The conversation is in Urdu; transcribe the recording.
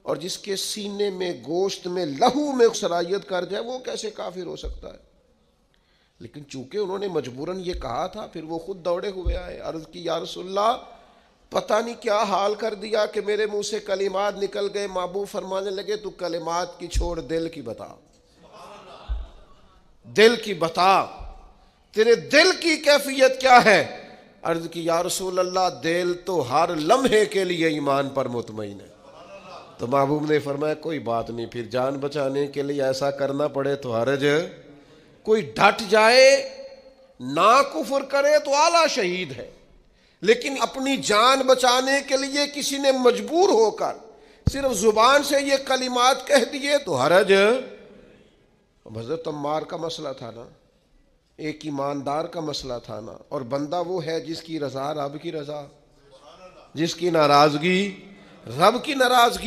اور جس کے سینے میں گوشت میں لہو میں صلاحیت کر جائے وہ کیسے کافر ہو سکتا ہے؟ لیکن چونکہ انہوں نے مجبوراً یہ کہا تھا، پھر وہ خود دوڑے ہوئے آئے، عرض کی یا رسول اللہ پتہ نہیں کیا حال کر دیا کہ میرے منہ سے کلمات نکل گئے۔ محبوب فرمانے لگے تو کلمات کی چھوڑ، دل کی بتا، دل کی بتا، تیرے دل کی کیفیت کیا ہے؟ عرض کی یا رسول اللہ دل تو ہر لمحے کے لیے ایمان پر مطمئن ہے۔ تو محبوب نے فرمایا کوئی بات نہیں، پھر جان بچانے کے لیے ایسا کرنا پڑے تو حرج، کوئی ڈٹ جائے نہ کفر کرے تو اعلیٰ شہید ہے، لیکن اپنی جان بچانے کے لیے کسی نے مجبور ہو کر صرف زبان سے یہ کلمات کہہ دیے تو حرج۔ حضرت عمار کا مسئلہ تھا نا، ایک ایماندار کا مسئلہ تھا نا، اور بندہ وہ ہے جس کی رضا رب کی رضا، جس کی ناراضگی رب کی ناراضگی۔